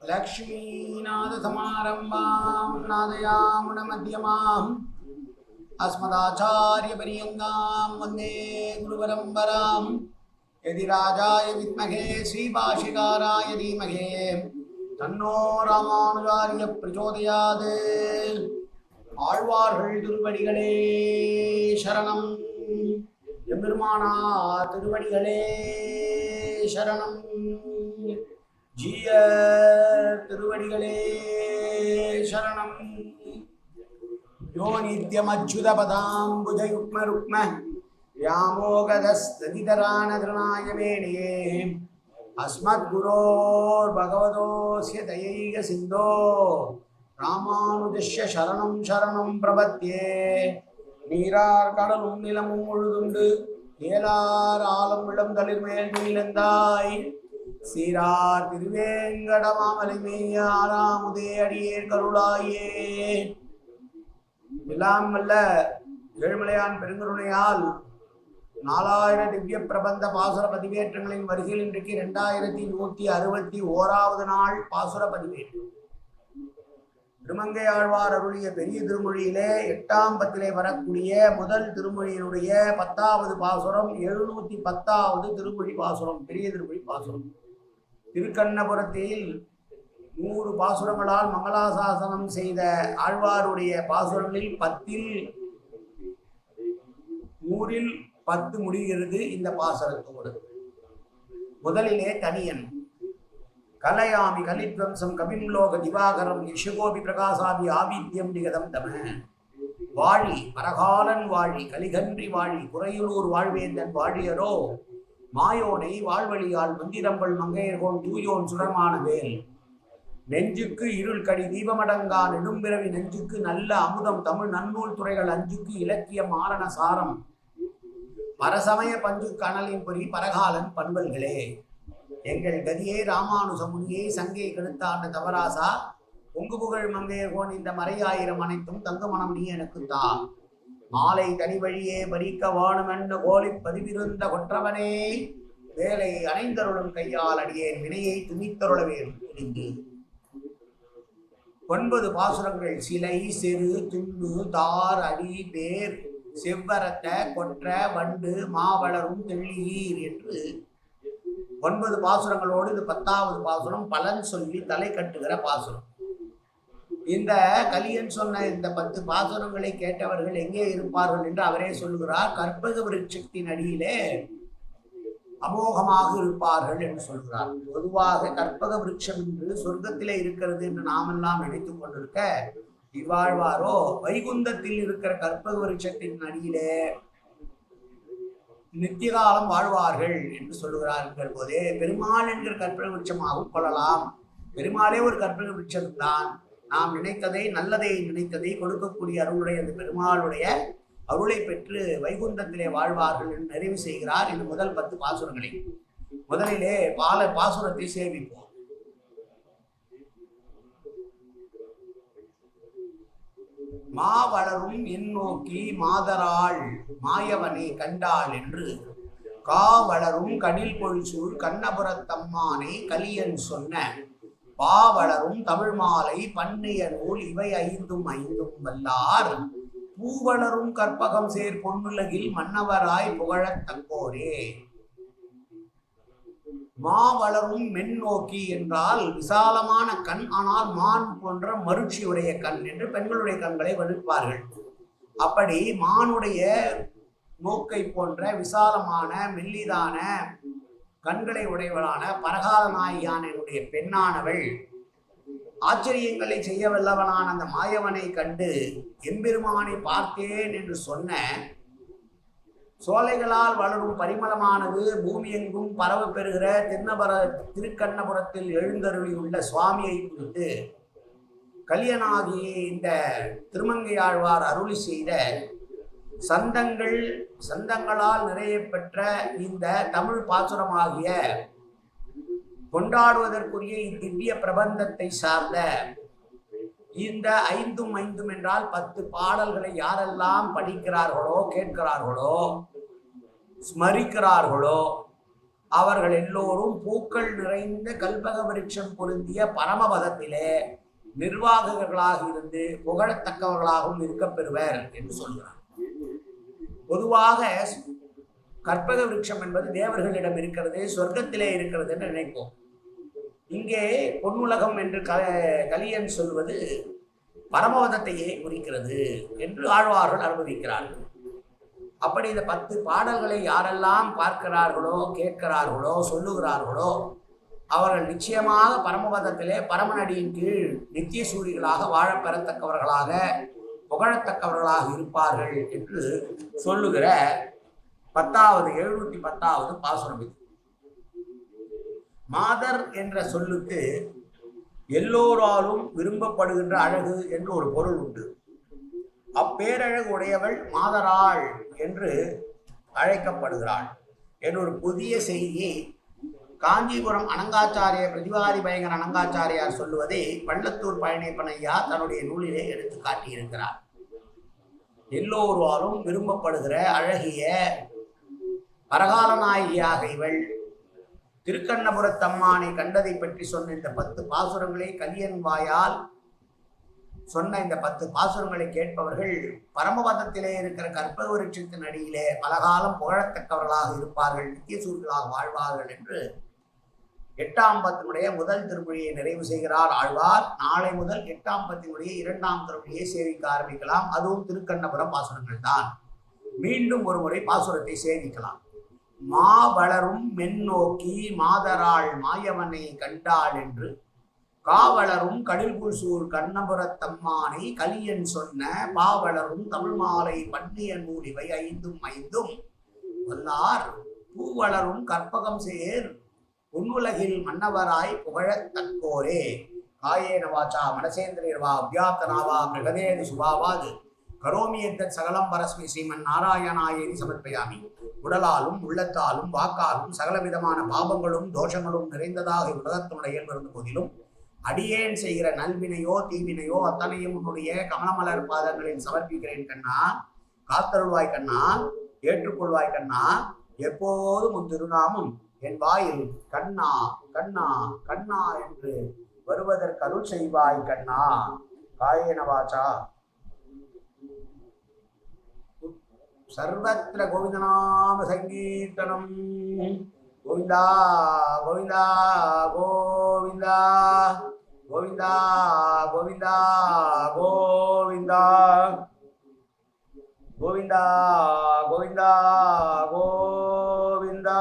लक्ष्मीनाथसमारम्भां नादयामुनमध्यमाम् अस्मदाचार्यपर्यन्तां वन्दे गुरुपरम्पराम् यदि राजाय विद्महे श्रीभाष्यकाराय धीमहि तन्नो रामानुजार्य प्रचोदयात्। ஆழ்வார்கள் திருவடிகளே சரணம். எம்பெருமானார் திருவடிகளே சரணம். ஜீய திருவடிகளே சரணம். யோ நித்யமச்சுதபதாம்புஜயுக்ம ருக்ம व्यामोगदस्तदितरानधृणाय मेणये अस्मद्गुरोर् भगवतोऽस्य दयैक सिन्धो ராமானுஜஸ்ய சரணம் சரணம் பிரபத்யே. நீரார் கடலும் நிலமும் முழுதுண்டு ஏலார் ஆலம் இளம் தளிர்மேல் நீலந்தாய் சீரார் திருவேங்கடமாமலைமேய ஆறாமுதே அடியேர் கருளாயே. எல்லாம் வல்ல ஏழுமலையான் பெருங்கருணையால் 4000 திவ்ய பிரபந்த பாசுர பதிவேற்றங்களின் வரிசையில் இன்றைக்கு 2161வது நாள் பாசுர பதிவேற்றம். திருமங்கையாழ்வார் அருளிய பெரிய திருமொழியிலே 8ஆம் பத்திலே வரக்கூடிய முதல் திருமொழியினுடைய 10வது பாசுரம் 710வது திருமொழி பாசுரம், பெரிய திருமொழி பாசுரம். திருக்கண்ணபுரத்தில் 100 பாசுரங்களால் மங்களாசாசனம் செய்த ஆழ்வாருடைய பாசுரங்களில் 100ல் 10 முடிகிறது. இந்த பாசுரத்தோடு முதலிலே தனியன் கலயாமி கலித்வம்சம் கபிம்லோக திவாகரம் யசுகோபி பிரகாசாபி ஆவித்யம் நிகதம் தம. வாழி பரகாலன் வாழி கலிகன்றி வாழி குறையுளூர் வாழ்வேந்தன் வாழியரோ மாயோனை வாழ்வழியால் மந்திரம்பள் மங்கையர்கோன் தூயோன் சுடமான வேல். நெஞ்சுக்கு இருள் கடி தீபமடங்கா நெடும்பிறவி நெஞ்சுக்கு நல்ல அமுதம் தமிழ் நன்னூல் துறைகள் அஞ்சுக்கு இலக்கியம் ஆரண சாரம் பரசமய பஞ்சு கணலின் பொறி பரகாலன் பண்பல்களே. எங்கள் கதியே ராமானுசமுனியை சங்கை கெடுத்தாண்ட தவராசா பொங்கு புகழ் மங்கையர்கோன் இந்த மறையாயிரம் அனைத்தும் தங்கமனம் நீ எனக்கு தா. மாலை தனி வழியே பறிக்க வாணுமென்ன கோலி பதிவிருந்த கொற்றவனே வேலை அணைந்தருளும் கையால் அடியேன் வினையை துணித்தருள வேண்டும். 9 பாசுரங்கள் சிலை செரு துண்ணு தார் அடி பேர் செவ்வரத்த கொற்ற வண்டு மாவளரும் தெள்ளீர் என்று 9 பாசுரங்களோடு இது 10வது பாசுரம் பலன் சொல்லி தலை கட்டுகிற பாசுரம். இந்த கலியன் சொன்ன இந்த 10 பாசுரங்களை கேட்டவர்கள் எங்கே இருப்பார்கள் என்று அவரே சொல்லுகிறார். கற்பக விருட்சத்தின் அடியிலே அமோகமாக இருப்பார்கள் என்று சொல்கிறார். பொதுவாக கற்பக விருட்சம் என்று சொர்க்கத்திலே இருக்கிறது என்று நாமெல்லாம் நினைத்துக் கொண்டிருக்க, இவ்வாழ்வாரோ வைகுந்தத்தில் இருக்கிற கற்பக விருட்சத்தின் அடியிலே நித்தியகாலம் வாழ்வார்கள் என்று சொல்லுகிறார்கள். போதே பெருமாள் என்கிற கற்பக விருட்சமாகவும் கொள்ளலாம். பெருமாளே ஒரு கற்பக விருட்சம் தான். நாம் நினைத்ததை நல்லதை நினைத்ததை கொடுக்கக்கூடிய அருளுடைய அந்த பெருமாளுடைய அருளை பெற்று வைகுந்தத்திலே வாழ்வார்கள் என்று நிறைவு செய்கிறார். இந்த முதல் 10 பாசுரங்களை முதலிலே பாசுரத்தை சேவிப்போம். மா வளரும் என் நோக்கி மாதராள் மாயவனை கண்டாள் என்று கா வளரும் கடில் பொழிசூழ் கண்ணபுரத்தம்மானை கலியன் சொன்ன பா வளரும் தமிழ் மாலை பன்னிய நூல் இவை 5ம் வல்லார் பூவளரும் கற்பகம் சேர் பொன்னுலகில் மன்னவராய் புகழத் தங்கோரே. மா வளரும் மென் நோக்கி என்றால் விசாலமான கண், ஆனால் மான் போன்ற மருட்சி உடைய கண் என்று பெண்களுடைய கண்களை வடிப்பார்கள். அப்படி மானுடைய நோக்கை போன்ற விசாலமான மெல்லிதான கண்களை உடையவளான பரகால நாயகியான என்னுடைய பெண்ணானவள் ஆச்சரியங்களை செய்ய வல்லவனான அந்த மாயவனை கண்டு எம்பெருமானை பார்த்தேன் என்று சொன்ன சோலைகளால் வளரும் பரிமளமானது பூமி எங்கும் பரவ பெறுகிற திருக்கண்ணபுரத்தில் எழுந்தருளியுள்ள சுவாமியை குறித்து கலியனாகிய இந்த திருமங்கையாழ்வார் அருளி செய்த சந்தங்களால் நிறைய பெற்ற இந்த தமிழ் பாசுரமாகிய கொண்டாடுவதற்குரிய இத்திவ்ய பிரபந்தத்தை சார்ந்த இந்த 5ம் என்றால் 10 பாடல்களை யாரெல்லாம் படிக்கிறார்களோ, கேட்கிறார்களோ, ஸ்மரிக்கிறார்களோ, அவர்கள் எல்லோரும் பூக்கள் நிறைந்த கல்பக விருட்சம் பொருந்திய பரமபதத்திலே நிர்வாகர்களாக இருந்து புகழத்தக்கவர்களாகவும் இருக்கப் பெறுவர் என்று சொல்கிறார். பொதுவாக கற்பக விருட்சம் என்பது தேவர்களிடம் இருக்கிறது, சொர்க்கத்திலே இருக்கிறது என்று நினைப்போம். இங்கே பொன்னுலகம் என்று கலியன் சொல்வது பரமபதத்தையே குறிக்கிறது என்று ஆழ்வார்கள் அனுமதிக்கிறார்கள். அப்படி இந்த 10 பாடல்களை யாரெல்லாம் பார்க்கிறார்களோ, கேட்கிறார்களோ, சொல்லுகிறார்களோ அவர்கள் நிச்சயமாக பரமபதத்திலே பரமனடியின் கீழ் நித்திய சூரிகளாக வாழ பெறத்தக்கவர்களாக புகழத்தக்கவர்களாக இருப்பார்கள் என்று சொல்லுகிற 710வது பாசுரம் இது. மாதர் என்ற சொல்லுக்கு எல்லோராலும் விரும்பப்படுகின்ற அழகு என்று ஒரு பொருள் உண்டு. அப்பேரழகு உடையவள் மாதராள் என்று அழைக்கப்படுகிறாள் என்ற ஒரு புதிய செய்தியை காஞ்சிபுரம் அனங்காச்சாரிய பிரதிவாதி பயங்கர அனங்காச்சாரியார் சொல்லுவதை பள்ளத்தூர் பழனியப்பனையா தன்னுடைய நூலிலே எடுத்து காட்டியிருக்கிறார். எல்லோராலும் விரும்பப்படுகிற அழகிய பரகால நாயகியாக இவள் திருக்கண்ணபுரத்தம்மானை கண்டதை பற்றி சொன்ன இந்த 10 பாசுரங்களை கலியன் வாயால் சொன்ன இந்த 10 பாசுரங்களை கேட்பவர்கள் பரமபதத்திலே இருக்கிற கற்பக விருட்சத்தின் அடியிலே பலகாலம் புகழத்தக்கவர்களாக இருப்பார்கள், நித்திய சூர்களாக வாழ்வார்கள் என்று 8ஆம் பத்தினுடைய முதல் திருமொழியை நிறைவு செய்கிறார் ஆழ்வார். நாளை முதல் 8ஆம் பத்தினுடைய 2ஆம் திருமொழியை சேவிக்க ஆரம்பிக்கலாம். அதுவும் திருக்கண்ணபுரம் பாசுரங்கள் தான். மீண்டும் ஒரு முறை பாசுரத்தை சேவிக்கலாம். மா வளரும் மென்னோக்கி மாதராள் மாயவனை கண்டாள் என்று காவலரும் கடில்புசூர் கண்ணபுரத்தம்மானை கலியன் சொன்ன பாவலரும் தமிழ் மாலை பண்ணிய நூல் இவை 5 வல்லார் பூவளரும் கற்பகம் சேர் உன்னுலகில் மன்னவராய் புகழத்தக்கோரே காயேன வாச்சா மனசேந்திரியர்வா அவ்யாத்தனாவா பிரகதேதி சுபாவாது கரோமி எத்தத் சகலம் பரஸ்மி ஸ்ரீமன் நாராயணாயேதி சமர்ப்பயாமி. உடலாலும் உள்ளத்தாலும் வாக்காலும் சகலவிதமான பாபங்களும் தோஷங்களும் நிறைந்ததாக உலகத்தினுடைய இயல்பிருந்த போதிலும் அடியேன் செய்கிற நல்வினையோ தீவினையோ அத்தனையும் உன்னுடைய கமலமலர் பாதங்களில் சமர்ப்பிக்கிறேன் கண்ணா. காத்தருள்வாய் கண்ணா, ஏற்றுக்கொள்வாய் கண்ணா. எப்போதும் உன் திருநாமம் என் வாயில் கண்ணா கண்ணா கண்ணா என்று வருவதற்கு அருள் செய்வாய் கண்ணா. காயேன வாச்சா சர்வத்திர கோவிந்தநாம சங்கீர்த்தனம். கோவிந்தா கோவிந்தா கோவிந்தா கோவிந்தா கோவிந்தா கோவிந்தா கோவிந்தா கோவிந்தா கோவிந்தா.